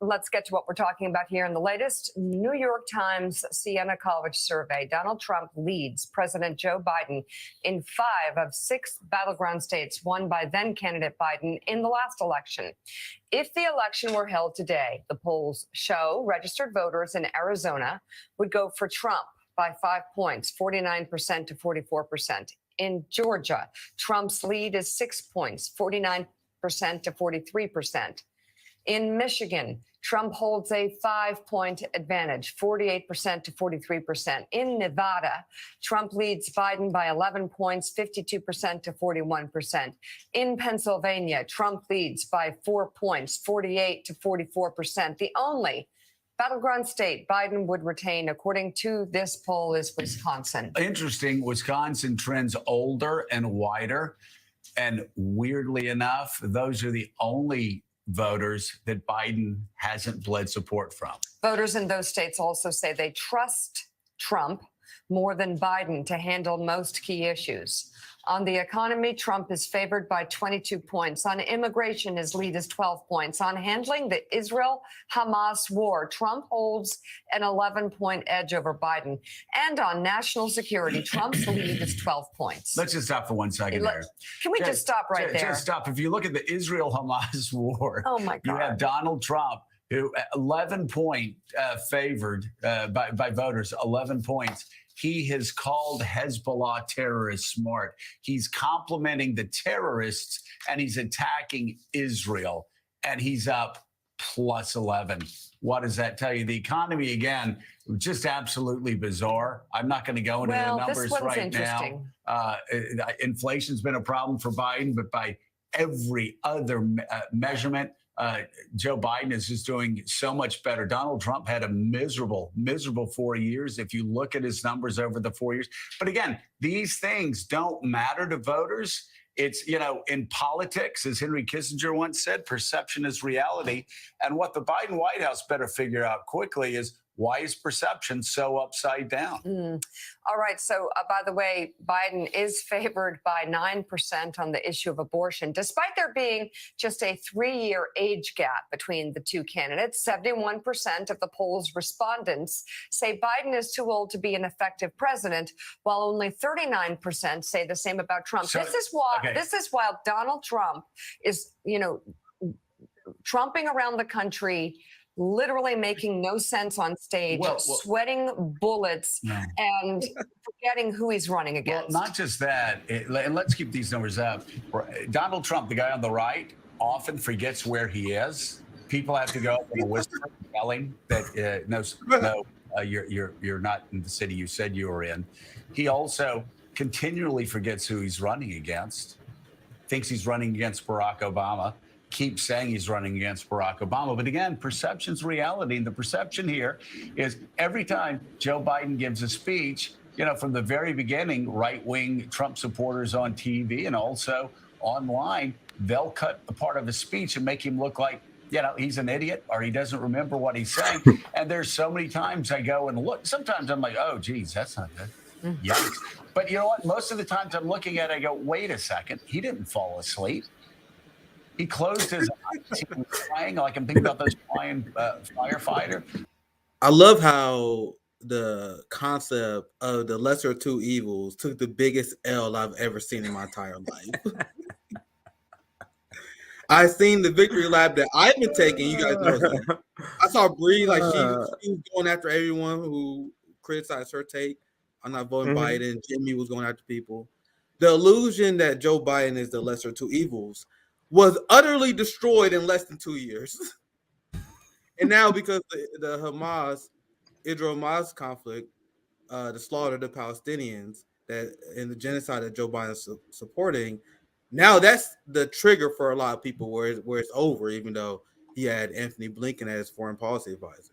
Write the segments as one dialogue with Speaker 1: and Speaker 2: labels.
Speaker 1: let's get to what we're talking about here. In the latest New York Times Siena College survey, Donald Trump leads President Joe Biden in 5 of 6 battleground states won by then-candidate Biden in the last election. If the election were held today, the polls show registered voters in Arizona would go for Trump by 5 points, 49% to 44%. In Georgia, Trump's lead is 6 points, 49% to 43%. In Michigan, Trump holds a 5-point advantage, 48% to 43%. In Nevada, Trump leads Biden by 11 points, 52% to 41%. In Pennsylvania, Trump leads by 4 points, 48 to 44%. The only battleground state Biden would retain, according to this poll, is Wisconsin.
Speaker 2: Interesting. Wisconsin trends older and whiter. And weirdly enough, those are the only voters that Biden hasn't bled support from.
Speaker 1: Voters in those states also say they trust Trump more than Biden to handle most key issues. On the economy, Trump is favored by 22 points. On immigration, his lead is 12 points. On handling the Israel-Hamas war, Trump holds an 11-point edge over Biden. And on national security, Trump's lead is 12 points.
Speaker 2: Let's just stop for 1 second there.
Speaker 1: Can we just stop right there?
Speaker 2: Just stop. If you look at the Israel-Hamas war,
Speaker 1: oh my God,
Speaker 2: you have Donald Trump, who 11-point favored by voters, 11 points. He has called Hezbollah terrorists smart. He's complimenting the terrorists, and he's attacking Israel, and he's up plus 11. What does that tell you? The economy, again, just absolutely bizarre. I'm not going to go into the numbers right now. Inflation's been a problem for Biden, but by every other measurement, Joe Biden is just doing so much better. Donald Trump had a miserable 4 years if you look at his numbers over the 4 years. But again, these things don't matter to voters. It's, in politics, as Henry Kissinger once said, perception is reality. And what the Biden White House better figure out quickly is, why is perception so upside down?
Speaker 1: All right. So, by the way, Biden is favored by 9% on the issue of abortion, despite there being just a 3-year age gap between the two candidates. 71% of the poll's respondents say Biden is too old to be an effective president, while only 39% say the same about Trump. So, this is why Donald Trump is, trumping around the country, literally making no sense on stage, sweating bullets and forgetting who he's running against.
Speaker 2: Well, not just that, and let's keep these numbers up. Donald Trump, the guy on the right, often forgets where he is. People have to go up and whisper, telling that you're not in the city you said you were in. He also continually forgets who he's running against, thinks he's running against Barack Obama. Keeps saying he's running against Barack Obama. But again, perception's reality. And the perception here is every time Joe Biden gives a speech, from the very beginning, right-wing Trump supporters on TV and also online, they'll cut a part of his speech and make him look like, he's an idiot or he doesn't remember what he's saying. And there's so many times I go and look. Sometimes I'm like, oh, geez, that's not good. Yikes. But you know what? Most of the times I'm looking at it, I go, wait a second. He didn't fall asleep. He closed his eyes. He was crying like I'm thinking about those flying firefighter.
Speaker 3: I love how the concept of the lesser of two evils took the biggest L I've ever seen in my entire life. I've seen the victory lap that I've been taking. You guys know. I saw Bree, she was going after everyone who criticized her take. I'm not voting Biden. Jimmy was going after people. The illusion that Joe Biden is the lesser of two evils was utterly destroyed in less than 2 years. And now because the Israel-Hamas conflict, the slaughter of the Palestinians and the genocide that Joe Biden is supporting, now that's the trigger for a lot of people where it's over, even though he had Anthony Blinken as foreign policy advisor.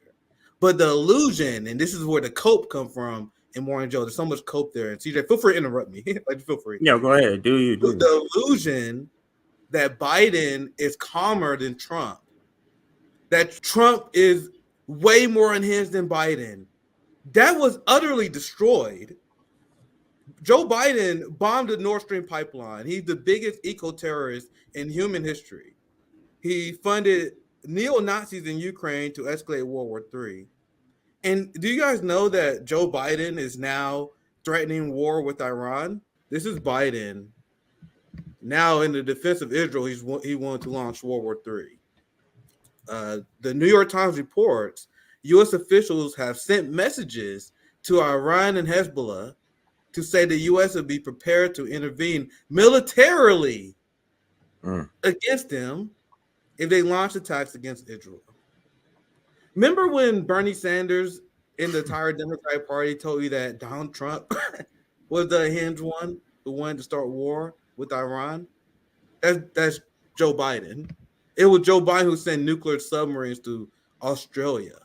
Speaker 3: But the illusion, and this is where the cope come from in Morning Joe, there's so much cope there. And CJ, feel free to interrupt me. Feel free.
Speaker 4: Yeah, go ahead. Do you.
Speaker 3: The illusion that Biden is calmer than Trump, that Trump is way more unhinged than Biden, that was utterly destroyed. Joe Biden bombed the Nord Stream pipeline. He's the biggest eco-terrorist in human history. He funded neo-Nazis in Ukraine to escalate World War III. And do you guys know that Joe Biden is now threatening war with Iran? This is Biden. Now, in the defense of Israel, he wanted to launch World War III. The New York Times reports U.S. officials have sent messages to Iran and Hezbollah to say the U.S. would be prepared to intervene militarily against them if they launch attacks against Israel. Remember when Bernie Sanders in the entire Democratic Party told you that Donald Trump was the hinge one who wanted to start war with Iran? That's Joe Biden. It was Joe Biden who sent nuclear submarines to Australia.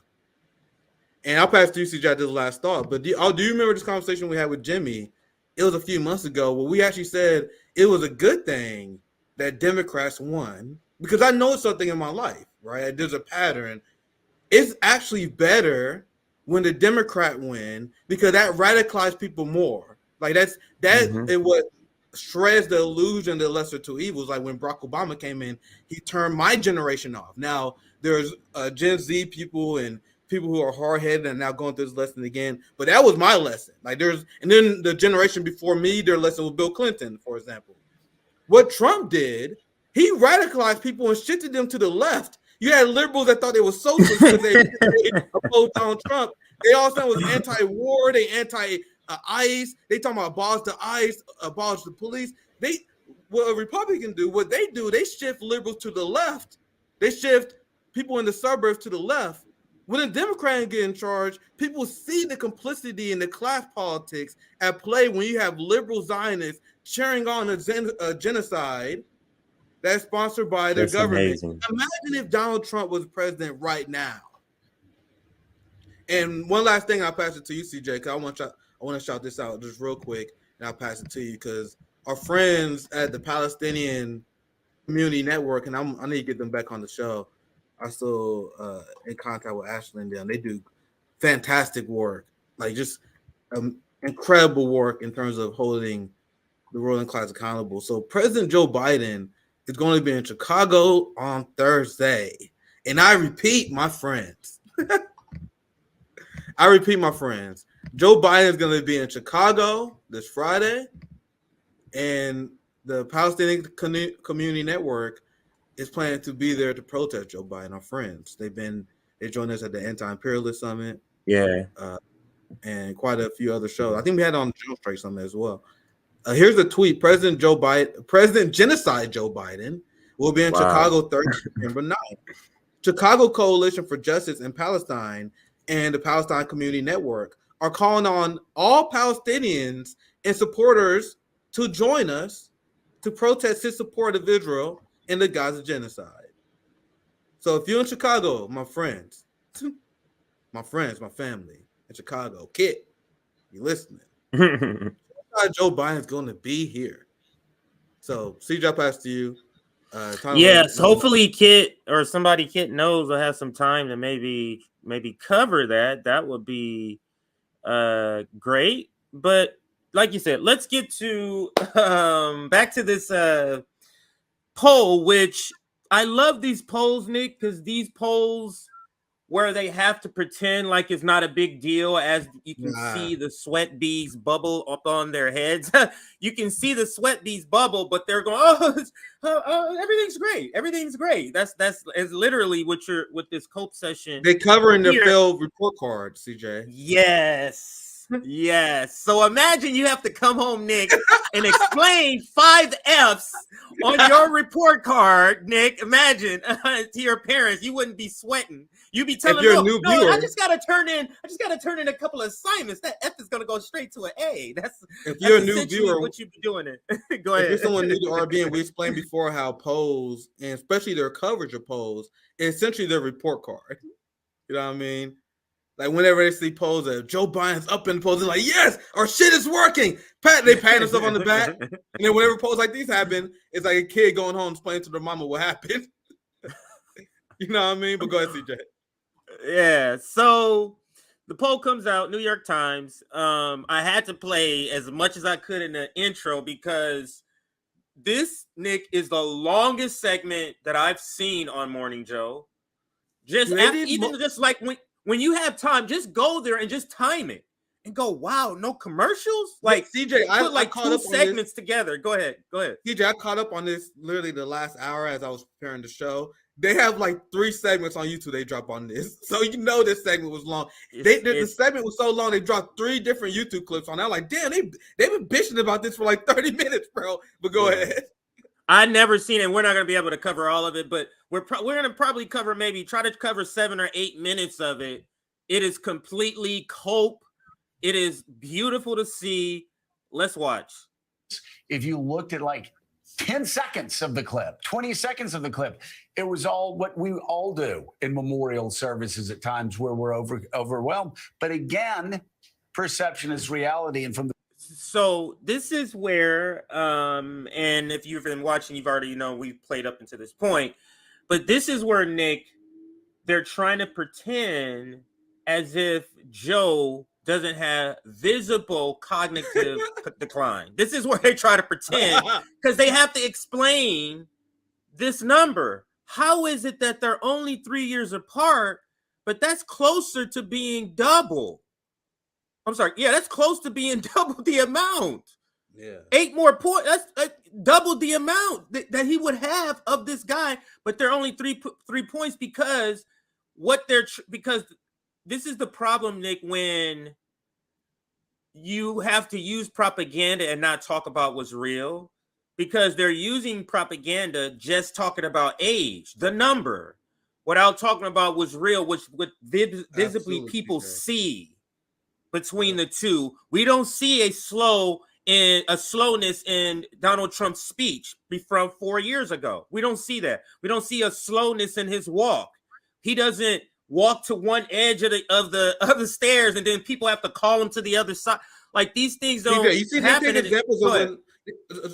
Speaker 3: And I'll pass to you, CJ, this last thought. But do you remember this conversation we had with Jimmy? It was a few months ago where we actually said it was a good thing that Democrats won, because I know something in my life, right? There's a pattern. It's actually better when the Democrat win, because that radicalizes people more. Like that is what shreds the illusion, the lesser two evils. Like when Barack Obama came in, he turned my generation off. Now there's Gen Z people and people who are hard-headed and now going through this lesson again. But that was my lesson. And then the generation before me, their lesson was Bill Clinton, for example. What Trump did, he radicalized people and shifted them to the left. You had liberals that thought they were socialists because they opposed Donald Trump. They all of a sudden was anti-war, they anti-ICE. They talking about abolish the ICE, abolish the police. What a Republican do, what they do, they shift liberals to the left. They shift people in the suburbs to the left. When a Democrat get in charge, people see the complicity in the class politics at play when you have liberal Zionists cheering on a genocide that's sponsored by their government. Amazing. Imagine if Donald Trump was president right now. And one last thing, I'll pass it to you, CJ, because I want to shout this out just real quick, and I'll pass it to you, because our friends at the Palestinian Community Network, and I need to get them back on the show. I'm still in contact with Ashley and them. They do fantastic work, like just incredible work in terms of holding the ruling class accountable. So President Joe Biden is going to be in Chicago on Thursday. And I repeat, my friends, Joe Biden is going to be in Chicago this Friday, and the Palestinian Community Network is planning to be there to protest Joe Biden. Our friends, they joined us at the Anti-Imperialist Summit, and quite a few other shows. I think we had on the Joe Strike Summit as well. Here's a tweet: President Genocide Joe Biden will be in Chicago Thursday, September 9th. Chicago Coalition for Justice in Palestine and the Palestine Community Network are calling on all Palestinians and supporters to join us to protest his support of Israel in the Gaza genocide. So if you're in Chicago, my friends, my family in Chicago, Kit, you listening? Joe Biden's going to be here. So CJ, I'll pass to you.
Speaker 4: Yes, hopefully Kit or somebody Kit knows will have some time to maybe cover that. That would be great. But like you said, let's get to back to this poll, which I love these polls, Nick, because these polls where they have to pretend like it's not a big deal, as you can see the sweat beads bubble up on their heads. You can see the sweat beads bubble, but they're going, everything's great. Everything's great. That's literally what with this COPE session.
Speaker 3: They cover in their failed report card, CJ.
Speaker 4: Yes. Yes. So imagine you have to come home, Nick, and explain 5 F's on your report card, Nick. Imagine to your parents, you wouldn't be sweating. You'd be telling them, no, I just gotta turn in a couple of assignments. That F is gonna go straight to an A.
Speaker 3: If you're a new viewer,
Speaker 4: what you've been doing it. Go ahead.
Speaker 3: If you're someone new to RBN, we explained before how polls, and especially their coverage of polls, is essentially their report card. You know what I mean? Like whenever they see polls that Joe Biden's up in the polls, they're like, yes, our shit is working. They pat themselves on the back. And then whenever polls like these happen, it's like a kid going home explaining to their mama what happened. You know what I mean? But go ahead, CJ.
Speaker 4: Yeah. So the poll comes out, New York Times. I had to play as much as I could in the intro because this, Nick, is the longest segment that I've seen on Morning Joe. Just just like when you have time, just go there and just time it and go, wow, no commercials. Like
Speaker 3: CJ,
Speaker 4: put like two segments together. Go ahead.
Speaker 3: CJ, I caught up on this literally the last hour as I was preparing the show. They have like 3 segments on YouTube they drop on this. So this segment was long. The segment was so long, they dropped 3 different YouTube clips on that. Like, damn, they've been bitching about this for like 30 minutes, bro. But go ahead.
Speaker 4: I never seen it. We're not going to be able to cover all of it, but we're going to probably try to cover 7 or 8 minutes of it. It is completely cope. It is beautiful to see. Let's watch.
Speaker 2: If you looked at like 10 seconds of the clip, 20 seconds of the clip, it was all what we all do in memorial services at times where we're overwhelmed. But again, perception is reality. And from the
Speaker 4: So this is where, and if you've been watching, you've already we've played up into this point, but this is where, Nick, they're trying to pretend as if Joe doesn't have visible cognitive decline. This is where they try to pretend because they have to explain this number. How is it that they're only 3 years apart, but that's closer to being double? I'm sorry. Yeah, that's close to being double the amount.
Speaker 3: Yeah.
Speaker 4: 8 more points. That's double the amount that he would have of this guy, but they're only three points because because this is the problem, Nick, when you have to use propaganda and not talk about what's real, because they're using propaganda just talking about age, the number, without talking about what's real, which visibly people see. Between the two, we don't see a slowness in Donald Trump's speech from 4 years ago. We don't see that. We don't see a slowness in his walk. He doesn't walk to one edge of the stairs and then people have to call him to the other side. Like these things don't happen.
Speaker 3: They take examples of when,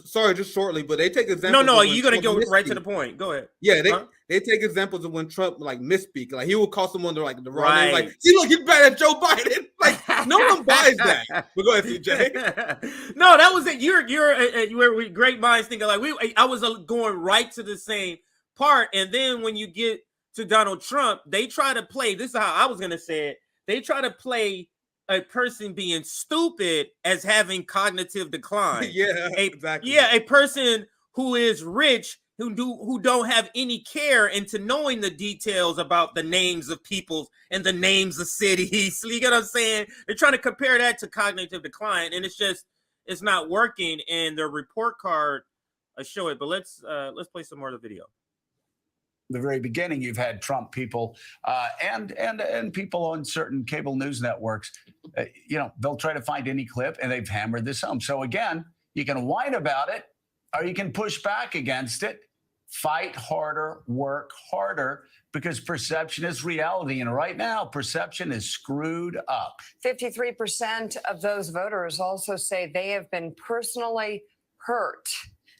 Speaker 3: sorry, just shortly, but they take examples.
Speaker 4: No, you're gonna go right to the point. Go ahead.
Speaker 3: Yeah, they take examples of when Trump like misspeak, like he would call someone the wrong name, like, see, look, he's bad at Joe Biden. Like no one buys that. But go ahead, CJ.
Speaker 4: No, that was it. You're great minds thinking like I was going right to the same part, and then when you get to Donald Trump, they try to play. This is how I was gonna say it. They try to play a person being stupid as having cognitive decline.
Speaker 3: Exactly.
Speaker 4: Yeah, a person who is rich who don't have any care into knowing the details about the names of people and the names of cities. You get what I'm saying? They're trying to compare that to cognitive decline, and it's not working. And the report card show it, but let's play some more of the video.
Speaker 2: The very beginning, you've had Trump people and people on certain cable news networks, they'll try to find any clip and they've hammered this home. So again, you can whine about it or you can push back against it, fight harder, work harder, because perception is reality. And right now, perception is screwed up.
Speaker 1: 53% of those voters also say they have been personally hurt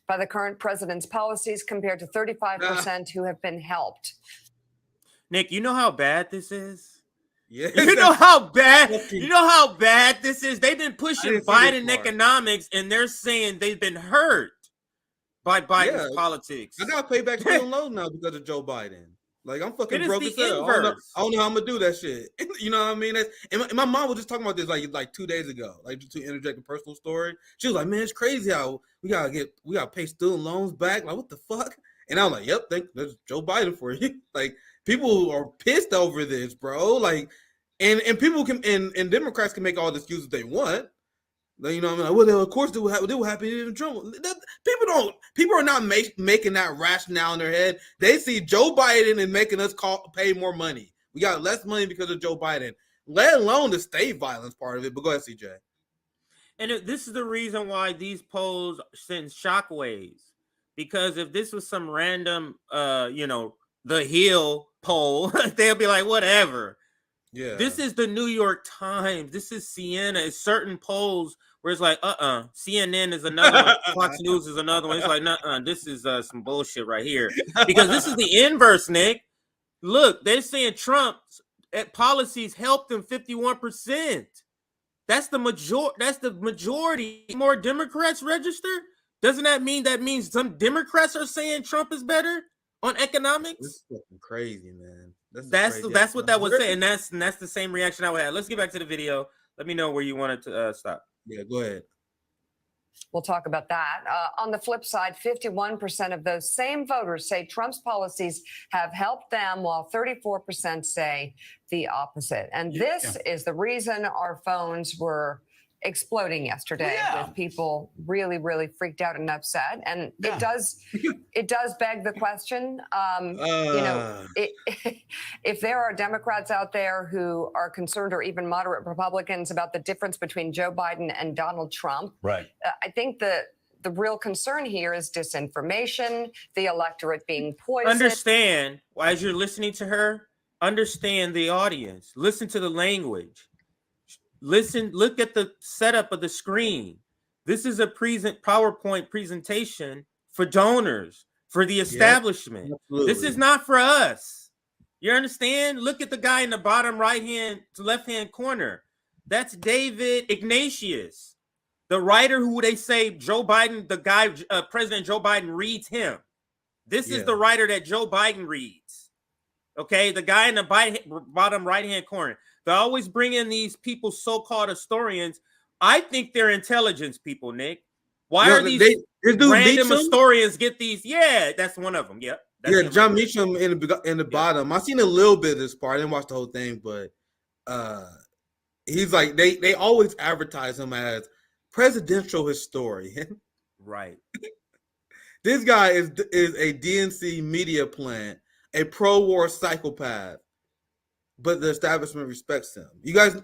Speaker 1: by the current president's policies compared to 35% who have been helped.
Speaker 4: Nick, you know how bad this is?
Speaker 3: Yeah.
Speaker 4: You know how bad this is? They've been pushing Biden economics and they're saying they've been hurt by Biden's politics.
Speaker 3: I gotta pay back student loans now because of Joe Biden. Like I'm fucking broke as hell. I don't know how I'm gonna do that shit. You know what I mean? And my mom was just talking about this like 2 days ago. Like just to interject a personal story. She was like, "Man, it's crazy how we gotta pay student loans back. Like what the fuck?" And I was like, "Yep, there's Joe Biden for you." Like people are pissed over this, bro. Like, and people can and Democrats can make all the excuses they want. You know what I mean? Like, well, of course, they will happen even Trump. People are not making that rationale in their head. They see Joe Biden and making us pay more money. We got less money because of Joe Biden, let alone the state violence part of it. But go ahead, CJ.
Speaker 4: And this is the reason why these polls send shockwaves. Because if this was some random, the Hill poll, they'll be like, whatever.
Speaker 3: Yeah.
Speaker 4: This is the New York Times. This is CNN. It's certain polls where it's like, CNN is another one. Fox News is another one. It's like, this is some bullshit right here. Because this is the inverse, Nick. Look, they're saying Trump's policies helped them 51%. That's the majority. More Democrats register? Doesn't that mean some Democrats are saying Trump is better? on economics.
Speaker 3: This is fucking crazy, man.
Speaker 4: That's what that was saying, and that's the same reaction I would have. Let's get back to the video. Let me know where you wanted to stop.
Speaker 3: Yeah, go ahead.
Speaker 1: We'll talk about that. On the flip side, 51% of those same voters say Trump's policies have helped them, while 34% say the opposite. And this is the reason our phones were exploding yesterday, with people really, really freaked out and upset. And it does beg the question, if there are Democrats out there who are concerned, or even moderate Republicans, about the difference between Joe Biden and Donald Trump,
Speaker 2: right?
Speaker 1: I think the real concern here is disinformation, the electorate being poisoned.
Speaker 4: Understand, as you're listening to her, understand the audience. Listen to the language. Listen, look at the setup of the screen. This is a PowerPoint presentation for donors, for the establishment. This is not for us. You understand? Look at the guy in the bottom left-hand corner. That's David Ignatius, the writer who they say Joe Biden, the guy, President Joe Biden reads him. This is the writer that Joe Biden reads. Okay, the guy in the bottom right-hand corner. They always bring in these people, so-called historians. I think they're intelligence people, Nick. Why are these random historians get these? Yeah, that's one of them. Yep.
Speaker 3: John Meacham in the bottom. I seen a little bit of this part. I didn't watch the whole thing, but he's like they always advertise him as presidential historian.
Speaker 4: Right.
Speaker 3: This guy is a DNC media plant, a pro-war psychopath. But the establishment respects him. You guys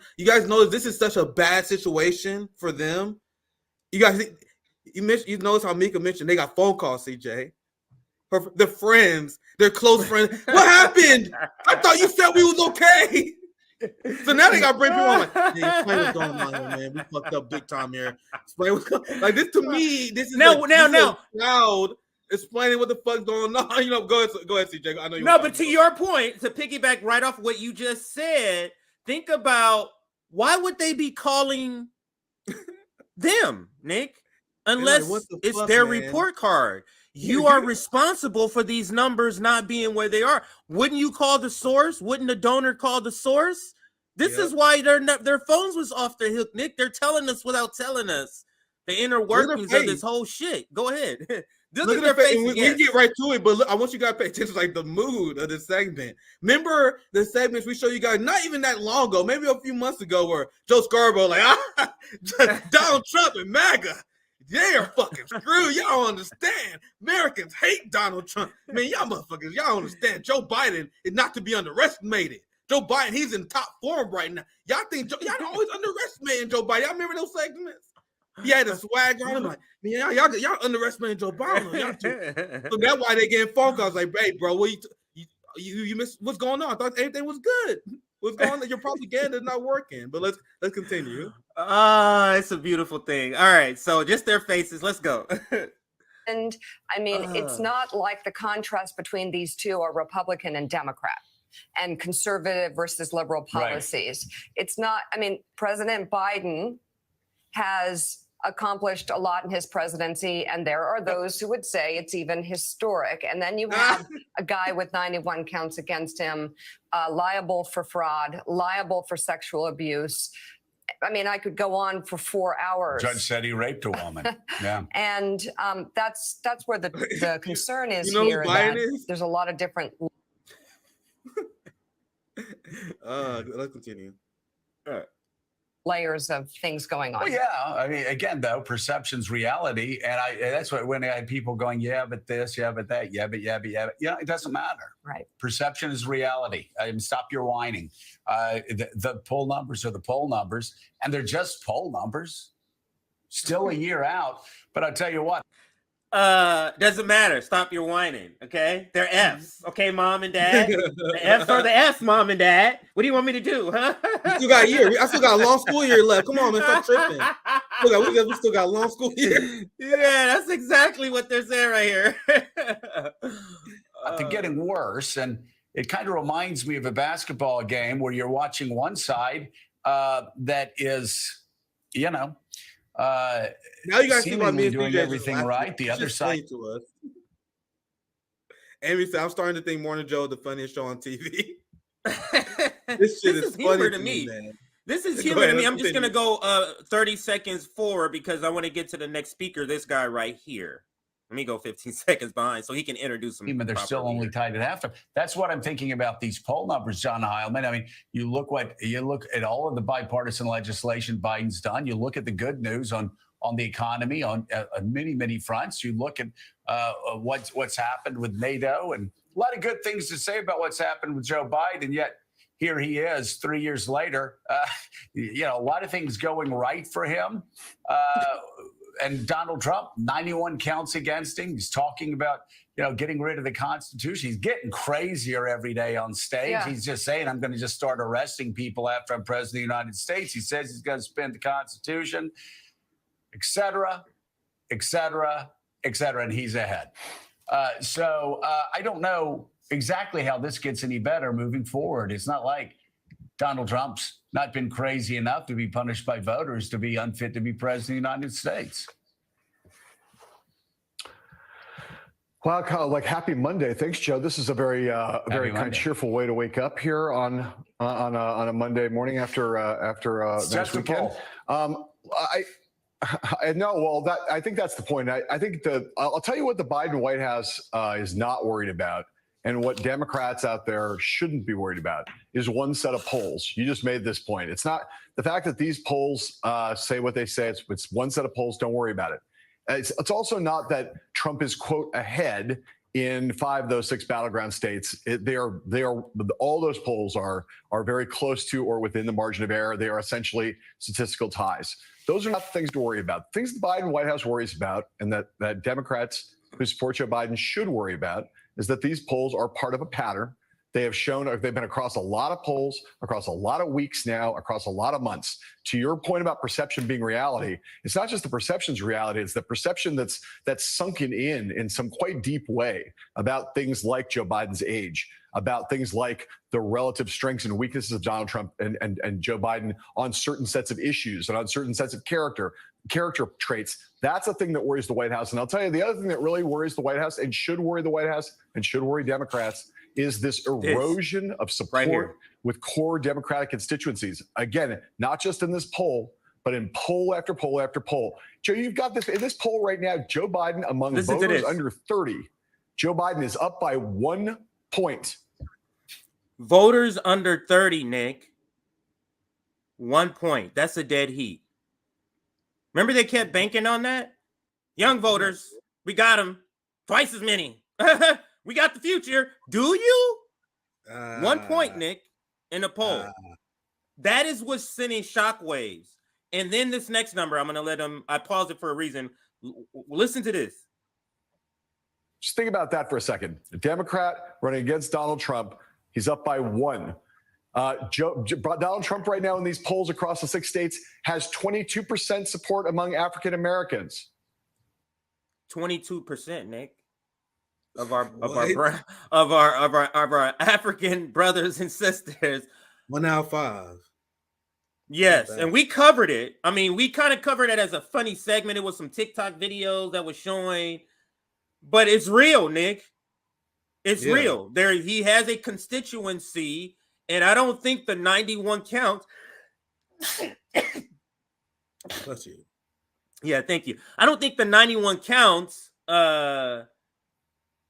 Speaker 3: know this is such a bad situation for them. You notice how Mika mentioned they got phone calls, CJ. The friends, their close friends. What happened? I thought you said we was okay. So now they got to bring people on like, hey, explain what's going on here, man. We fucked up big time here. Explain what's going on. Like this to me, this is now loud. Explaining what the fuck's going on. Go ahead, CJ. I know you.
Speaker 4: No, but to your point, to piggyback right off what you just said, think about why would they be calling them, Nick? Unless it's their report card. You are responsible for these numbers not being where they are. Wouldn't you call the source? Wouldn't the donor call the source? This is why their phones was off the hook, Nick. They're telling us without telling us the inner workings of this whole shit. Go ahead. Look at their face.
Speaker 3: We can get right to it, but look, I want you guys to pay attention to the mood of this segment. Remember the segments we showed you guys not even that long ago, maybe a few months ago, where Joe Scarborough Donald Trump and MAGA, they're fucking screwed. Y'all don't understand. Americans hate Donald Trump. Man, y'all motherfuckers, y'all don't understand. Joe Biden is not to be underestimated. Joe Biden, he's in top form right now. Y'all think y'all always underestimating Joe Biden. Y'all remember those segments? He had a swag on him, like, man, y'all underestimating Joe Biden. So that's why they getting phone calls like, hey, bro, what you missed? What's going on? I thought everything was good. What's going on? Your propaganda is not working. But let's continue.
Speaker 4: It's a beautiful thing. All right, so just their faces. Let's go.
Speaker 1: And I mean, it's not like the contrast between these two are Republican and Democrat and conservative versus liberal policies. Right. It's not. I mean, President Biden has accomplished a lot in his presidency, and there are those who would say it's even historic. And then you have a guy with 91 counts against him, liable for fraud, liable for sexual abuse. I mean, I could go on for 4 hours.
Speaker 2: Judge said he raped a woman. Yeah.
Speaker 1: And that's where the concern is
Speaker 3: you know
Speaker 1: here.
Speaker 3: Who Biden is?
Speaker 1: There's a lot of different.
Speaker 3: Let's continue.
Speaker 2: All right.
Speaker 1: Layers of things going on.
Speaker 2: Well, yeah. I mean, again, though, perception's reality. And that's what when I had people going, yeah, but this, yeah, but that, yeah, but. It doesn't matter.
Speaker 1: Right.
Speaker 2: Perception is reality. Stop your whining. The poll numbers are the poll numbers, and they're just poll numbers. Still a year out. But I'll tell you what.
Speaker 4: Doesn't matter. Stop your whining. Okay, they're F's. Okay, mom and dad. The F's are the F's, mom and dad. What do you want me to do? Huh?
Speaker 3: We still got a year. I still got a long school year left. Come on, man, stop tripping. We still got a long school year.
Speaker 4: Yeah, that's exactly what they're saying right here.
Speaker 2: They're getting worse, and it kind of reminds me of a basketball game where you're watching one side that is,
Speaker 3: now you guys see why me and
Speaker 2: doing everything right. The other side
Speaker 3: to us. Amy said, I'm starting to think Morning Joe the funniest show on TV. This shit is funny
Speaker 4: humor
Speaker 3: to me, man.
Speaker 4: This is
Speaker 3: Go
Speaker 4: humor
Speaker 3: ahead,
Speaker 4: to me.
Speaker 3: let's
Speaker 4: I'm just gonna
Speaker 3: continue.
Speaker 4: go 30 seconds forward because I want to get to the next speaker. This guy right here. Let me go 15 seconds behind so he can introduce him.
Speaker 2: But they're still only tied at halftime. That's what I'm thinking about these poll numbers, John Heilman. I mean, you look at all of the bipartisan legislation Biden's done. You look at the good news on the economy on many fronts. You look at what's happened with NATO, and a lot of good things to say about what's happened with Joe Biden. Yet here he is 3 years later. A lot of things going right for him. And Donald Trump, 91 counts against him. He's talking about, getting rid of the Constitution. He's getting crazier every day on stage. Yeah. He's just saying, I'm going to just start arresting people after I'm president of the United States. He says he's going to spend the Constitution, et cetera, et cetera, et cetera, and he's ahead. So I don't know exactly how this gets any better moving forward. It's not like Donald Trump's not been crazy enough to be punished by voters to be unfit to be president of the United States.
Speaker 5: Wow, happy Monday. Thanks, Joe. This is a very kind of cheerful way to wake up here on a Monday morning after next weekend. I think that's the point. I think I'll tell you what the Biden White House is not worried about, and what Democrats out there shouldn't be worried about is one set of polls. You just made this point. It's not the fact that these polls say what they say. It's one set of polls. Don't worry about it. It's also not that Trump is, quote, ahead in 5 of those 6 battleground states. They are all those polls are very close to or within the margin of error. They are essentially statistical ties. Those are not the things to worry about. Things the Biden White House worries about, and that Democrats who support Joe Biden should worry about, is that these polls are part of a pattern. They have shown they've been across a lot of polls, across a lot of weeks now, across a lot of months. To your point about perception being reality, it's not just the perception's reality, it's the perception that's sunken in some quite deep way about things like Joe Biden's age, about things like the relative strengths and weaknesses of Donald Trump and Joe Biden on certain sets of issues and on certain sets of character traits. That's a thing that worries the White House. And I'll tell you, the other thing that really worries the White House and should worry the White House and should worry Democrats is this erosion of support with core Democratic constituencies. Again, not just in this poll, but in poll after poll after poll. Joe, you've got this in this poll right now. Joe Biden among voters under 30. Joe Biden is up by 1 point.
Speaker 4: Voters under 30, Nick. 1 point. That's a dead heat. Remember they kept banking on that? Young voters, we got them. Twice as many. We got the future. Do you? 1 point, Nick, in the poll. That is what's sending shockwaves. And then this next number, I'm going to let them, I paused it for a reason. Listen to this.
Speaker 5: Just think about that for a second. A Democrat running against Donald Trump. He's up by 1. Donald Trump right now in these polls across the 6 states has 22% support among African Americans.
Speaker 4: 22%, Nick, of our African brothers and sisters.
Speaker 3: 1 out of 5.
Speaker 4: Yes, and we covered it. I mean, we kind of covered it as a funny segment. It was some TikTok videos that was showing, but it's real, Nick. It's real. There, he has a constituency, and I don't think the 91 counts.
Speaker 3: Bless you.
Speaker 4: Yeah, thank you. I don't think the 91 counts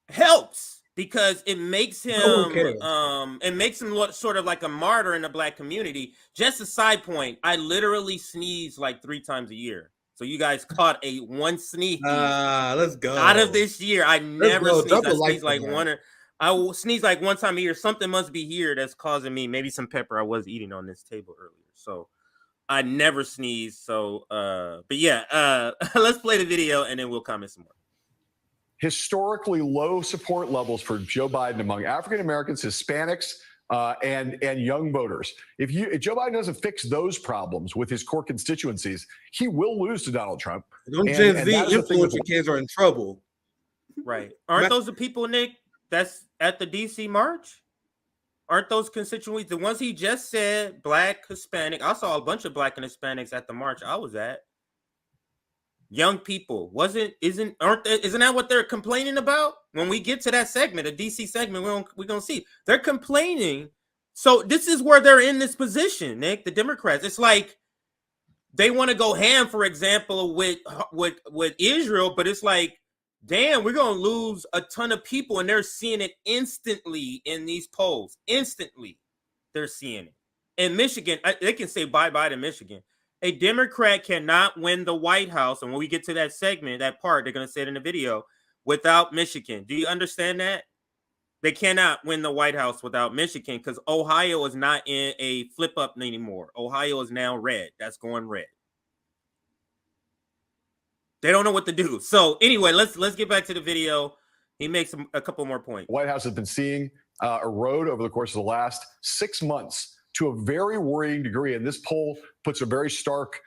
Speaker 4: helps because it makes him look sort of like a martyr in the Black community. Just a side point, I literally sneeze like 3 times a year. So you guys caught one sneeze.
Speaker 3: Let's go.
Speaker 4: Out of this year, I never sneeze. I sneeze like I will sneeze like 1 time a year. Something must be here that's causing me. Maybe some pepper I was eating on this table earlier. So I never sneeze. So, but yeah, let's play the video and then we'll comment some more.
Speaker 5: Historically low support levels for Joe Biden among African Americans, Hispanics, and young voters. If Joe Biden doesn't fix those problems with his core constituencies, he will lose to Donald Trump.
Speaker 3: Them Gen Z influencer kids are in trouble.
Speaker 4: Right? Aren't those the people, Nick, that's at the DC march? Aren't those constituencies the ones he just said? Black, Hispanic. I saw a bunch of Black and Hispanics at the march I was at. young people. Isn't that what they're complaining about? When we get to that segment, a DC segment, we're gonna see they're complaining. So this is where they're in this position, Nick. The Democrats. It's like they want to go ham, for example, with Israel, but it's like, damn, we're gonna lose a ton of people, and they're seeing it instantly in these polls. Instantly, they're seeing it. In Michigan, they can say bye-bye to Michigan. A Democrat cannot win the White House, and when we get to that segment, that part, they're gonna say it in the video, without Michigan. Do you understand that? They cannot win the White House without Michigan because Ohio is not in a flip up anymore. Ohio is now red. That's going red. They don't know what to do. So anyway, let's get back to the video. He makes a couple more points.
Speaker 5: The White House has been seeing erode over the course of the last 6 months to a very worrying degree. And this poll puts a very stark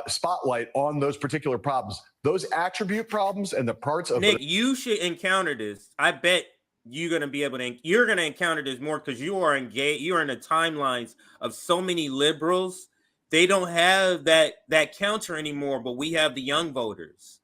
Speaker 5: spotlight on those particular problems, those attribute problems and the parts of
Speaker 4: Nick, you should encounter this. I bet you're going to encounter this more because you are engaged. You're in the timelines of so many liberals. They don't have that counter anymore, but we have the young voters.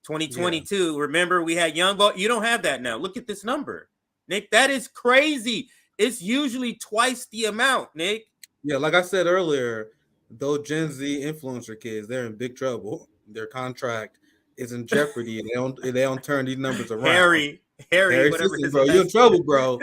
Speaker 4: 2022. Yeah. Remember, we had young vote. You don't have that now. Look at this number, Nick. That is crazy. It's usually twice the amount, Nick.
Speaker 3: Yeah, like I said earlier, those Gen Z influencer kids, they're in big trouble. Their contract is in jeopardy. They don't turn these numbers around.
Speaker 4: Harry,
Speaker 3: System, bro, you're in trouble, bro.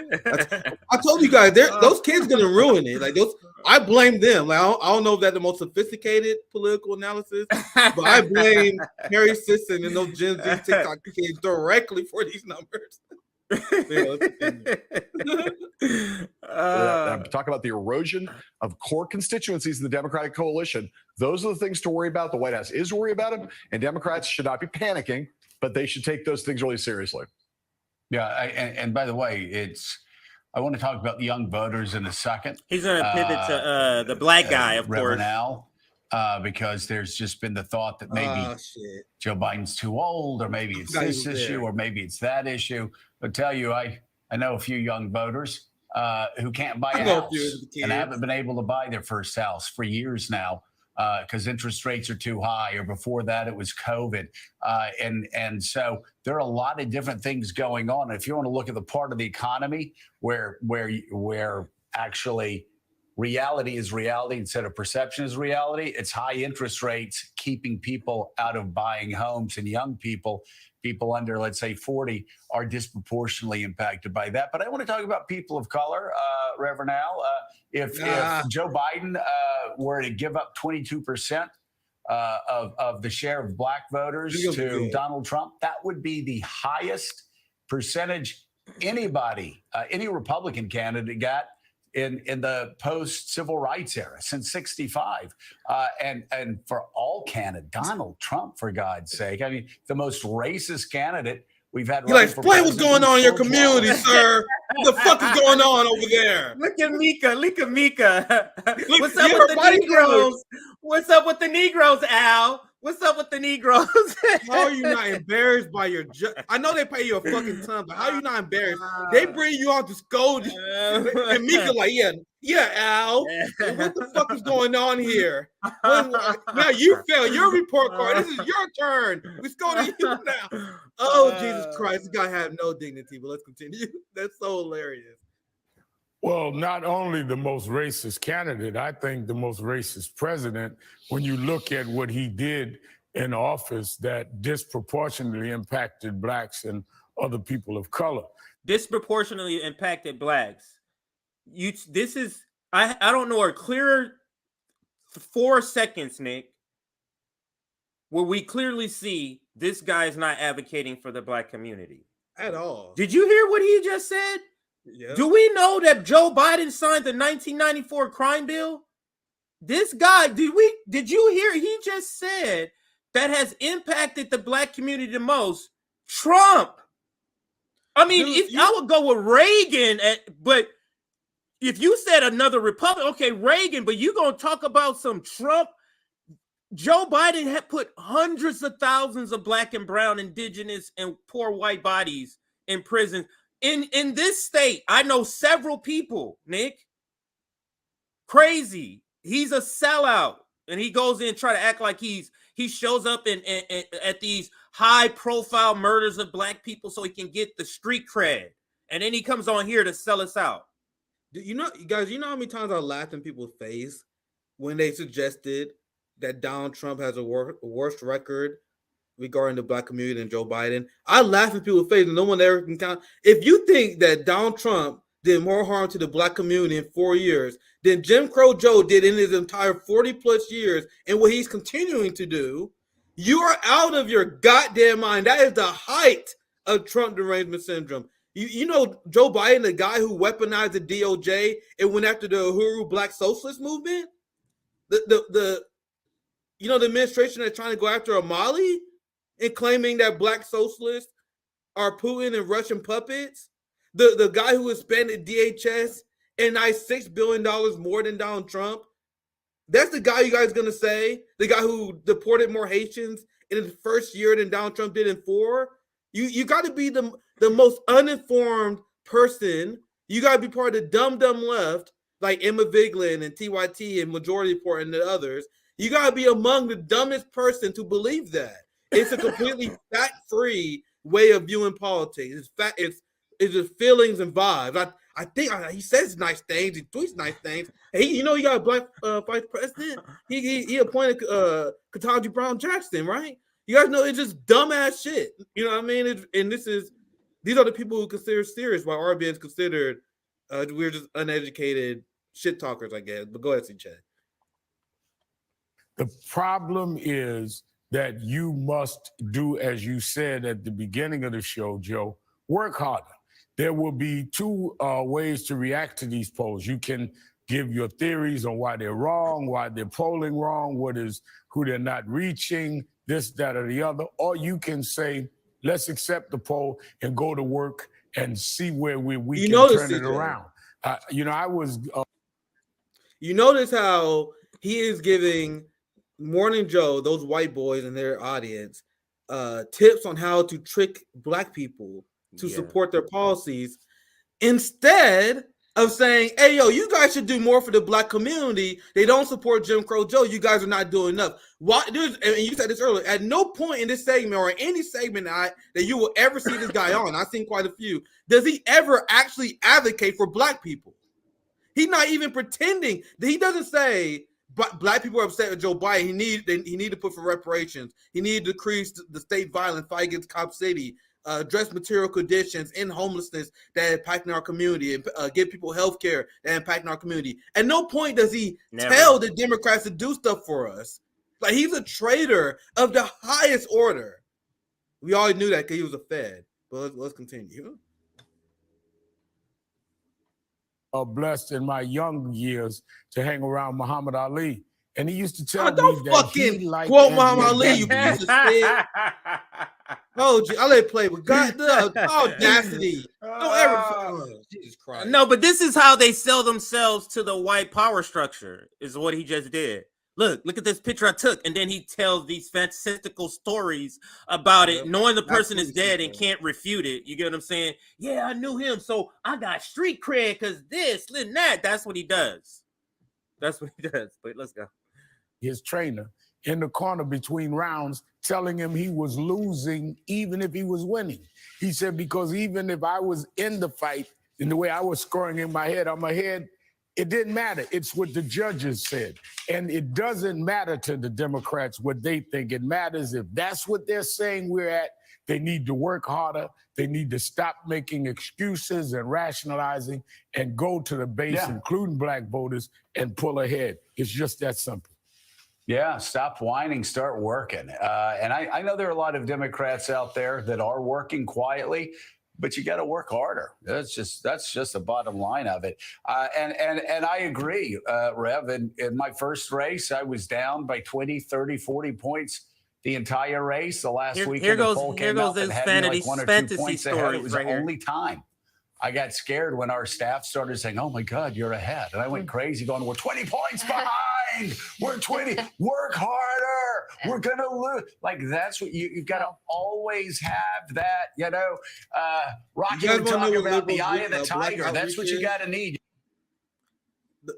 Speaker 3: I told you guys, those kids gonna ruin it. Like those, I blame them. Like I don't know if that's the most sophisticated political analysis, but I blame Harry Sisson and those Gen Z TikTok kids directly for these numbers.
Speaker 5: Talk about the erosion of core constituencies in the Democratic coalition. Those are the things to worry about. The White House is worried about them, and Democrats should not be panicking, but they should take those things really seriously.
Speaker 2: Yeah, and by the way, I want to talk about the young voters in a second.
Speaker 4: He's going to pivot to the black guy, of course.
Speaker 2: Now, because there's just been the thought that maybe Joe Biden's too old, or maybe it's this issue, or maybe it's that issue. But tell you, I know a few young voters who can't buy a house and haven't been able to buy their first house for years now because interest rates are too high, or before that it was COVID. And so there are a lot of different things going on. If you want to look at the part of the economy where actually reality is reality instead of perception is reality, it's high interest rates keeping people out of buying homes, and young people under, let's say, 40 are disproportionately impacted by that. But I want to talk about people of color, Reverend Al. If Joe Biden were to give up 22% of the share of black voters to Donald Trump, that would be the highest percentage any Republican candidate got in the post-civil rights era since 65. And for all candidates, Donald Trump, for God's sake, I mean, the most racist candidate we've had.
Speaker 3: Explain what's going on in your community, sir. What the fuck is going on over there?
Speaker 4: Look at Mika. What's up with the Negroes? What's up with the Negroes, Al? What's up with the Negroes?
Speaker 3: How are you not embarrassed by your I know they pay you a fucking ton, but how are you not embarrassed? They bring you out to scold you. And Mika like, yeah, Al. What the fuck is going on here? Now you fail your report card. This is your turn. We're scolding you now. Oh, Jesus Christ. This guy have no dignity, but let's continue. That's so hilarious.
Speaker 6: Well, not only the most racist candidate, I think the most racist president, when you look at what he did in office that disproportionately impacted blacks and other people of color.
Speaker 4: Disproportionately impacted blacks. I don't know a clearer 4 seconds, Nick, where we clearly see this guy is not advocating for the black community.
Speaker 3: At all.
Speaker 4: Did you hear what he just said?
Speaker 3: Yeah.
Speaker 4: Do we know that Joe Biden signed the 1994 crime bill? This guy, did you hear? He just said that has impacted the black community the most. Trump. I mean, I would go with Reagan, but if you said another Republican, okay, Reagan, but you're going to talk about some Trump. Joe Biden had put hundreds of thousands of black and brown, indigenous, and poor white bodies in prison. In this state, I know several people, Nick. Crazy. He's a sellout. And he goes in and try to act like he's He shows up at these high-profile murders of black people so he can get the street cred, and then he comes on here to sell us out.
Speaker 3: You know, guys, you know how many times I laughed in people's face when they suggested that Donald Trump has a worse record regarding the black community than Joe Biden? I laugh in people's face, and no one ever can count. If you think that Donald Trump did more harm to the black community in 4 years than Jim Crow Joe did in his entire 40-plus years and what he's continuing to do, you are out of your goddamn mind. That is the height of Trump derangement syndrome. You know Joe Biden, the guy who weaponized the DOJ and went after the Uhuru Black Socialist movement? The administration that's trying to go after Amali and claiming that black socialists are Putin and Russian puppets? The guy who expanded DHS and $6 billion more than Donald Trump? That's the guy you guys are going to say? The guy who deported more Haitians in his first year than Donald Trump did in 4? You got to be the most uninformed person. You got to be part of the dumb left, like Emma Vigeland and TYT and Majority Report and the others. You got to be among the dumbest person to believe that. It's a completely fact-free way of viewing politics. It's just feelings and vibes. I think he says nice things. He tweets nice things. He got a black vice president. He appointed Ketanji Brown Jackson, right? You guys know it's just dumbass shit. You know what I mean? These are the people who consider serious, while RBN is considered we're just uneducated shit talkers, I guess. But go ahead, C-Chat.
Speaker 6: The problem is that you must do, as you said at the beginning of the show, Joe, work harder. There will be two ways to react to these polls. You can give your theories on why they're wrong, why they're polling wrong, who they're not reaching, this, that, or the other. Or you can say, let's accept the poll and go to work and see where we can turn it around. I was...
Speaker 3: You notice how he is giving Morning Joe, those white boys and their audience, tips on how to trick black people to support their policies, instead of saying, hey, yo, you guys should do more for the black community. They don't support Jim Crow Joe. You guys are not doing enough. And you said this earlier, at no point in this segment or any segment that you will ever see this guy on, I've seen quite a few, does he ever actually advocate for black people. He's not even pretending. He doesn't say, black people are upset with Joe Biden. He need to put for reparations. He need to decrease the state violence, fight against Cop City, address material conditions in homelessness that impacting our community, and give people health care that impacting our community. At no point does he tell the Democrats to do stuff for us. Like, he's a traitor of the highest order. We always knew that because he was a Fed. But let's continue.
Speaker 6: Blessed in my young years to hang around Muhammad Ali. And he used to tell me
Speaker 3: don't
Speaker 6: that
Speaker 3: fucking
Speaker 6: he liked
Speaker 3: quote Muhammad Ali, you piece of shit. Oh, I let it play with God, the audacity. Don't ever. Jesus Christ.
Speaker 4: No, but this is how they sell themselves to the white power structure, is what he just did. Look at this picture I took. And then he tells these fantastical stories about it, knowing the person is dead and can't refute it. You get what I'm saying? Yeah, I knew him, so I got street cred because this and that. That's what he does. That's what he does. But let's go.
Speaker 6: His trainer in the corner between rounds telling him he was losing even if he was winning. He said, because even if I was in the fight, in the way I was scoring in my head, it didn't matter. It's what the judges said. And it doesn't matter to the Democrats what they think. It matters if that's what they're saying we're at. They need to work harder. They need to stop making excuses and rationalizing and go to the base, including black voters, and pull ahead. It's just that simple.
Speaker 2: Yeah, stop whining, start working. And I know there are a lot of Democrats out there that are working quietly, but you got to work harder. That's just the bottom line of it. And I agree, Rev. In my first race, I was down by 20, 30, 40 points the entire race. The last week the poll came out and had me like 1 or 2 points ahead. It was the only time. I got scared when our staff started saying, oh, my God, you're ahead. And I went crazy going, we're 20 points behind. We're 20. Work harder. We're going to lose. Like, that's what you've got to always have that, Rocky, we're talking about the eye of the tiger. That's what you got to need.
Speaker 3: The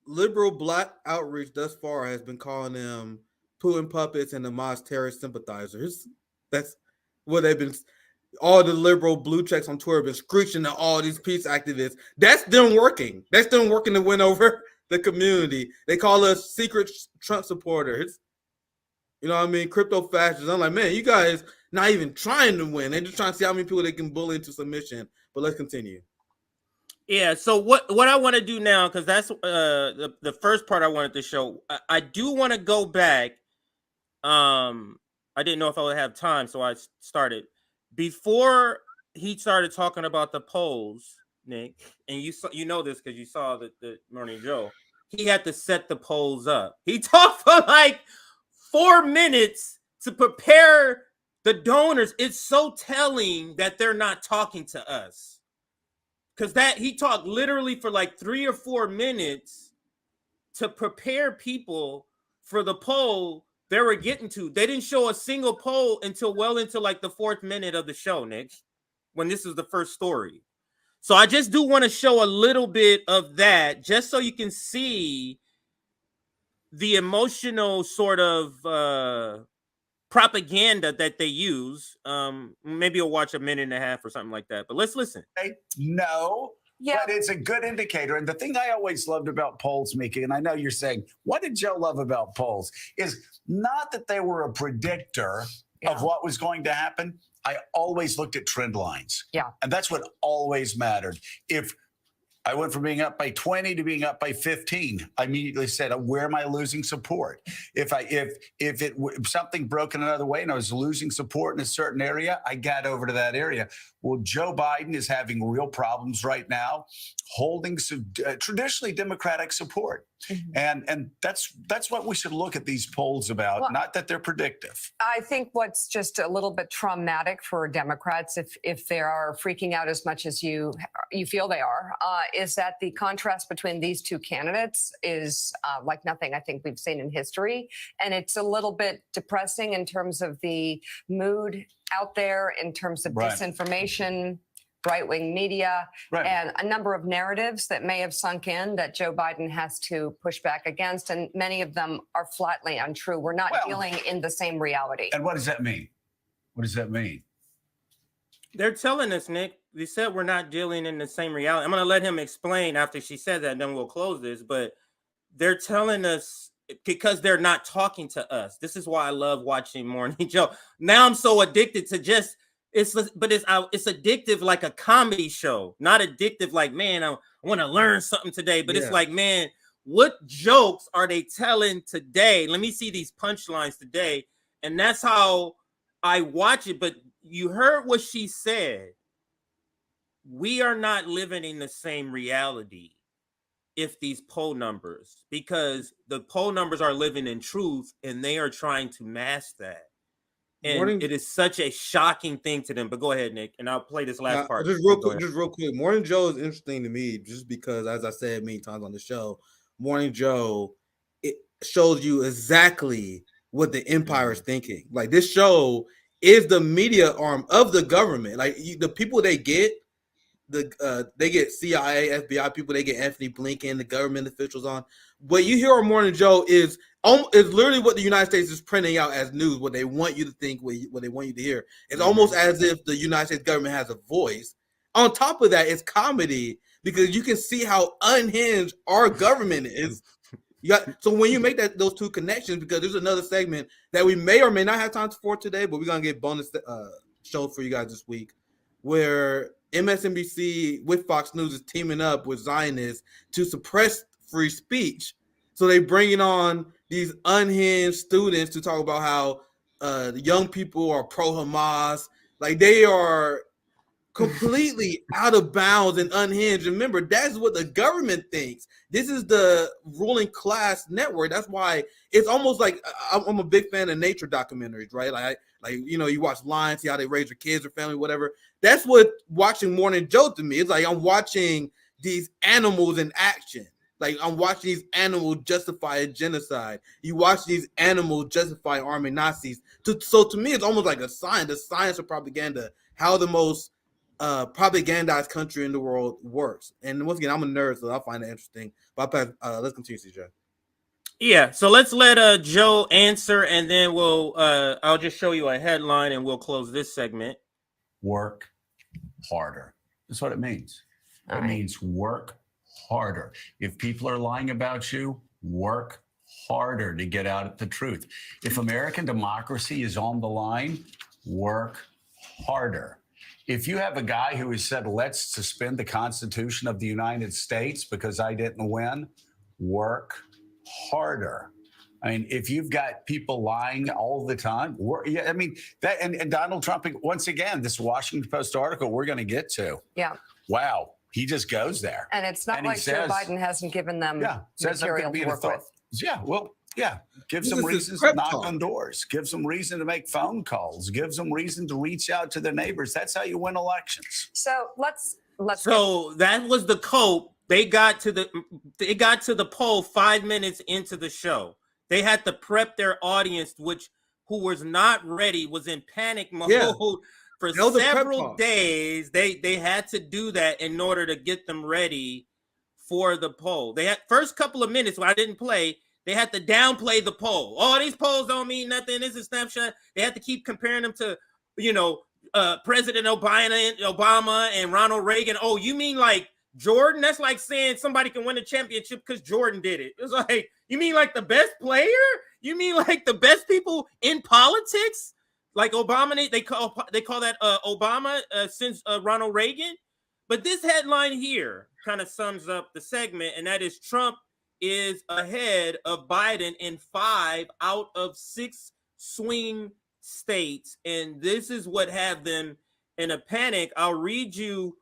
Speaker 3: liberal black outreach thus far has been calling them Putin puppets and Hamas terrorist sympathizers. That's what they've been. All the liberal blue checks on Twitter have been screeching at all these peace activists. That's them working. That's them working to win over the community. They call us secret Trump supporters. You know what I mean? Crypto fascists. I'm like, man, you guys not even trying to win. They're just trying to see how many people they can bully into submission. But let's continue.
Speaker 4: Yeah. So what I want to do now, because that's the first part I wanted to show. I do want to go back. I didn't know if I would have time, so I started before he started talking about the polls, Nick. And you know this because you saw the Morning Joe. He had to set the polls up. He talked for like 4 minutes to prepare the donors. It's so telling that they're not talking to us. Because he talked literally for like 3 or 4 minutes to prepare people for the poll they were getting to. They didn't show a single poll until well into like the 4th minute of the show, Nick, when this was the first story. So I just do want to show a little bit of that just so you can see the emotional sort of propaganda that they use. Maybe you'll watch a minute and a half or something like that, but let's listen.
Speaker 2: No,
Speaker 1: Yeah.
Speaker 2: but it's a good indicator. And the thing I always loved about polls, Miki, and I know you're saying, what did Joe love about polls? Is not that they were a predictor of what was going to happen. I always looked at trend lines.
Speaker 1: Yeah.
Speaker 2: And that's what always mattered. If I went from being up by 20 to being up by 15, I immediately said, where am I losing support? If something broke in another way and I was losing support in a certain area, I got over to that area. Well, Joe Biden is having real problems right now holding traditionally Democratic support. Mm-hmm. And that's what we should look at these polls about, well, not that they're predictive.
Speaker 1: I think what's just a little bit traumatic for Democrats, if they are freaking out as much as you feel they are, is that the contrast between these two candidates is like nothing I think we've seen in history. And it's a little bit depressing in terms of the mood out there, in terms of disinformation, right-wing media, and a number of narratives that may have sunk in that Joe Biden has to push back against. And many of them are flatly untrue. We're not dealing in the same reality.
Speaker 2: And what does that mean? What does that mean?
Speaker 4: They're telling us, Nick, they said we're not dealing in the same reality. I'm going to let him explain after she said that, and then we'll close this. But they're telling us because they're not talking to us. This is why I love watching Morning Joe. Now I'm so addicted to just it's addictive like a comedy show, not addictive like, man, I want to learn something today. But it's like, man, what jokes are they telling today? Let me see these punchlines today. And that's how I watch it. But you heard what she said. We are not living in the same reality if these poll numbers, because the poll numbers are living in truth and they are trying to mask that. And it is such a shocking thing to them. But go ahead, Nick, and I'll play this last part.
Speaker 3: Just real quick. Morning Joe is interesting to me just because, as I said many times on the show, Morning Joe, it shows you exactly what the empire is thinking. Like, this show is the media arm of the government. Like, the people they get, they get CIA, FBI people, they get Anthony Blinken, the government officials on. What you hear on Morning Joe is literally what the United States is printing out as news, what they want you to think, what they want you to hear. It's almost as if the United States government has a voice. On top of that, it's comedy because you can see how unhinged our government is. So when you make those two connections, because there's another segment that we may or may not have time for today, but we're going to get bonus show for you guys this week, where MSNBC with Fox News is teaming up with Zionists to suppress free speech. So they bringing on these unhinged students to talk about how the young people are pro-Hamas. Like, they are completely out of bounds and unhinged. Remember, that's what the government thinks. This is the ruling class network. That's why it's almost like I'm a big fan of nature documentaries, right? Like you watch lions, see how they raise their kids or family, whatever. That's what watching Morning Joe to me. It's like I'm watching these animals in action. Like, I'm watching these animals justify a genocide. You watch these animals justify arming Nazis. So to me, it's almost like the science of propaganda, how the most propagandized country in the world works. And once again, I'm a nerd, so I find it interesting. But let's continue, CJ.
Speaker 4: Yeah, so let's let Joe answer, and then we'll I'll just show you a headline, and we'll close this segment.
Speaker 2: Work harder. That's what it means.
Speaker 1: All
Speaker 2: It
Speaker 1: right.
Speaker 2: means work harder. If people are lying about you, work harder to get out at the truth. If American democracy is on the line, work harder. If you have a guy who has said, let's suspend the Constitution of the United States because I didn't win, work harder. I mean, if you've got people lying all the time, yeah, I mean, that and Donald Trump, once again, this Washington Post article we're going to get to.
Speaker 1: Yeah.
Speaker 2: Wow. He just goes there.
Speaker 1: And it's not
Speaker 2: And he
Speaker 1: like Joe
Speaker 2: says-
Speaker 1: Biden hasn't given them
Speaker 2: says I'm
Speaker 1: material
Speaker 2: gonna be
Speaker 1: to
Speaker 2: an
Speaker 1: work
Speaker 2: authority.
Speaker 1: with.
Speaker 2: Yeah, well, yeah. Gives
Speaker 3: This
Speaker 2: them
Speaker 3: is
Speaker 2: reasons to
Speaker 3: prep
Speaker 2: knock
Speaker 3: talk.
Speaker 2: on doors. Gives them reason to make phone calls. Gives them reason to reach out to their neighbors. That's how you win elections.
Speaker 1: So let's
Speaker 4: So that was the cope. They got to the poll 5 minutes into the show. They had to prep their audience, who was not ready, was in panic mode
Speaker 3: Yeah.
Speaker 4: for
Speaker 3: That was a prep
Speaker 4: several
Speaker 3: talk.
Speaker 4: days. They had to do that in order to get them ready for the poll. They had first couple of minutes when I didn't play, they had to downplay the poll. Oh, these polls don't mean nothing. This is a snapshot. They had to keep comparing them to, President Obama and Ronald Reagan. Oh, you mean like Jordan? That's like saying somebody can win a championship because Jordan did it. It's like, you mean like the best player? You mean like the best people in politics? Like Obama, they call that Obama since Ronald Reagan. But this headline here kind of sums up the segment, and that is Trump is ahead of Biden in 5 out of 6 swing states, and this is what have them in a panic. I'll read you,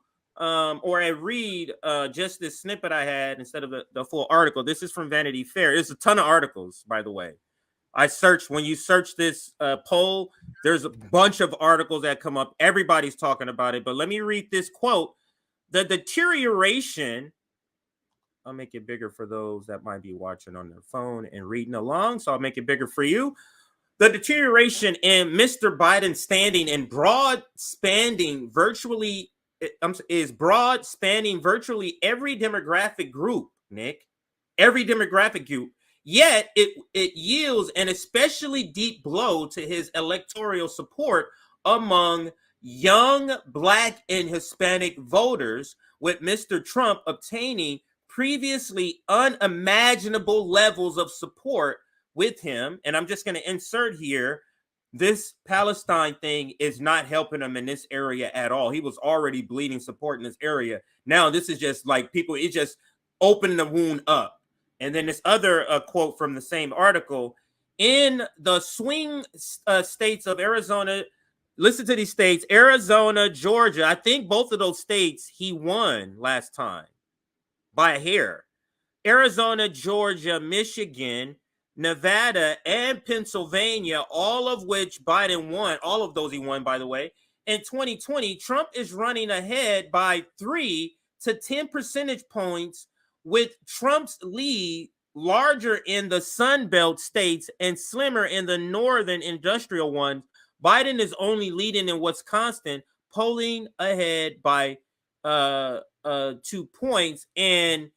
Speaker 4: just this snippet I had instead of the full article. This is from Vanity Fair. There's a ton of articles, by the way. When you search this poll, there's a bunch of articles that come up. Everybody's talking about it, but let me read this quote. The deterioration, I'll make it bigger for those that might be watching on their phone and reading along, so I'll make it bigger for you. The deterioration in Mr. Biden's standing in spanning virtually every demographic group, Nick. Every demographic group. Yet it yields an especially deep blow to his electoral support among young Black and Hispanic voters, with Mr. Trump obtaining previously unimaginable levels of support with him. And I'm just going to insert here, this Palestine thing is not helping him in this area at all. He was already bleeding support in this area. Now this is just like it's just opening the wound up. And then this other quote from the same article, in the swing states of Arizona, listen to these states, Arizona, Georgia, I think both of those states he won last time by a hair. Arizona, Georgia, Michigan, Nevada, and Pennsylvania, all of which Biden won, all of those he won, by the way. In 2020, Trump is running ahead by 3 to 10 percentage points, with Trump's lead larger in the Sun Belt states and slimmer in the northern industrial ones. Biden is only leading in Wisconsin, polling ahead by 2 points. And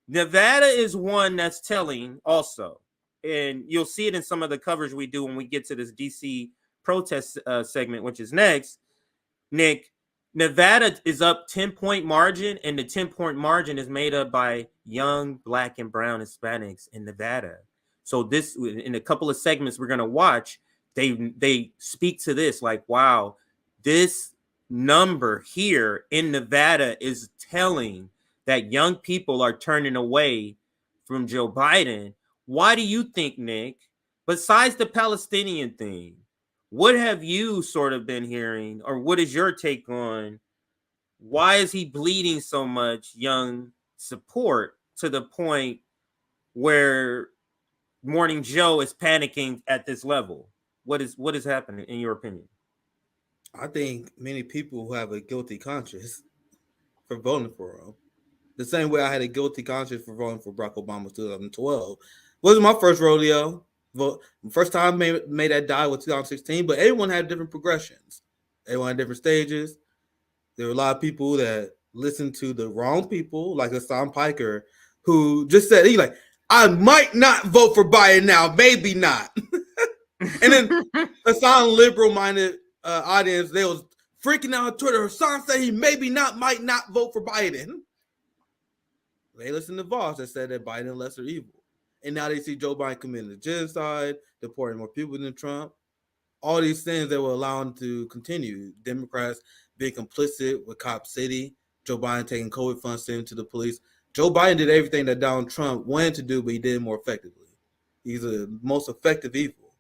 Speaker 4: Nevada is one that's telling also. And you'll see it in some of the coverage we do when we get to this DC protest segment, which is next. Nick, Nevada is up 10-point margin, and the 10-point margin is made up by young Black and brown Hispanics in Nevada. So this, in a couple of segments we're going to watch, they speak to this like, wow, this number here in Nevada is telling that young people are turning away from Joe Biden. Why do you think, Nick, besides the Palestinian thing, what have you sort of been hearing, or what is your take on why is he bleeding so much young support to the point where Morning Joe is panicking at this level? What is happening in your opinion?
Speaker 3: I think many people who have a guilty conscience for voting for him, the same way I had a guilty conscience for voting for Barack Obama in 2012. Wasn't my first rodeo. First time made that die with 2016, but everyone had different progressions. Everyone had different stages. There were a lot of people that listened to the wrong people, like Hassan Piker, who just said, I might not vote for Biden now, maybe not. And then Hassan liberal-minded audience, they was freaking out on Twitter. Hassan said he might not vote for Biden. They listened to Voss that said that Biden is lesser evil. And now they see Joe Biden committing a genocide, deporting more people than Trump. All these things that will allow him to continue. Democrats being complicit with Cop City, Joe Biden taking COVID funds sent to the police. Joe Biden did everything that Donald Trump wanted to do, but he did it more effectively. He's the most effective evil.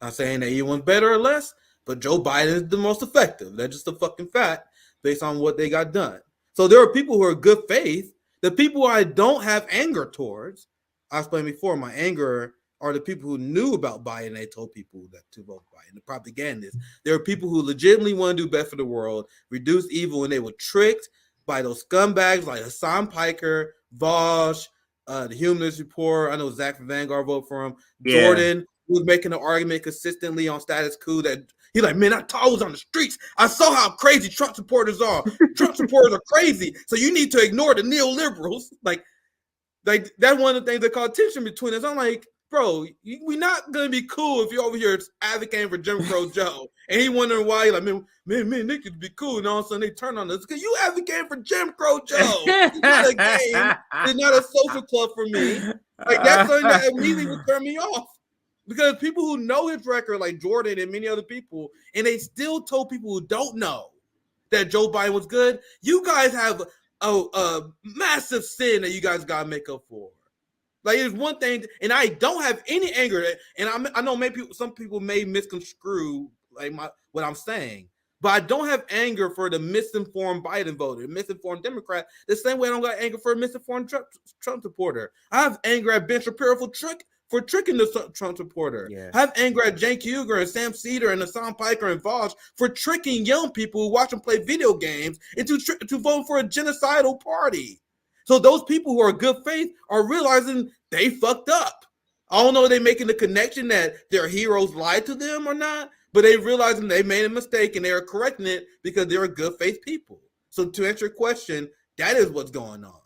Speaker 3: Not saying that anyone's better or less, but Joe Biden is the most effective. That's just a fucking fact based on what they got done. So there are people who are good faith. The people I don't have anger towards, I explained before, my anger are the people who knew about Biden. They told people that to vote Biden. The propagandists. There are people who legitimately want to do best for the world, reduce evil, and they were tricked by those scumbags like Hassan Piker, Vosh, the Humanist Report. I know Zach from Vanguard voted for him.
Speaker 4: Yeah.
Speaker 3: Jordan was making an argument consistently on Status Quo that he's like, man, I was on the streets. I saw how crazy Trump supporters are. Trump supporters are crazy. So you need to ignore the neoliberals. Like that's one of the things that cause tension between us. I'm like, bro, we're not gonna be cool if you're over here advocating for Jim Crow Joe, and he wondering why. You're like, man, they could be cool, and all of a sudden they turn on us because you advocating for Jim Crow Joe. It's not a game. It's not a social club for me. Like that's something that immediately would turn me off. Because people who know his record, like Jordan and many other people, and they still told people who don't know that Joe Biden was good, you guys have a massive sin that you guys got to make up for. Like, it's one thing, and I don't have any anger, and I know maybe some people may misconstrue like what I'm saying, but I don't have anger for the misinformed Biden voter, misinformed Democrat, the same way I don't got anger for a misinformed Trump supporter. I have anger at Ben Shapiro for tricking the Trump supporter.
Speaker 4: Yeah.
Speaker 3: I have anger at Cenk Uygur and Sam Cedar and Hassan Piker and Vosh for tricking young people who watch them play video games into voting for a genocidal party. So those people who are good faith are realizing they fucked up. I don't know if they're making the connection that their heroes lied to them or not, but they realizing they made a mistake and they're correcting it because they're good faith people. So to answer your question, that is what's going on.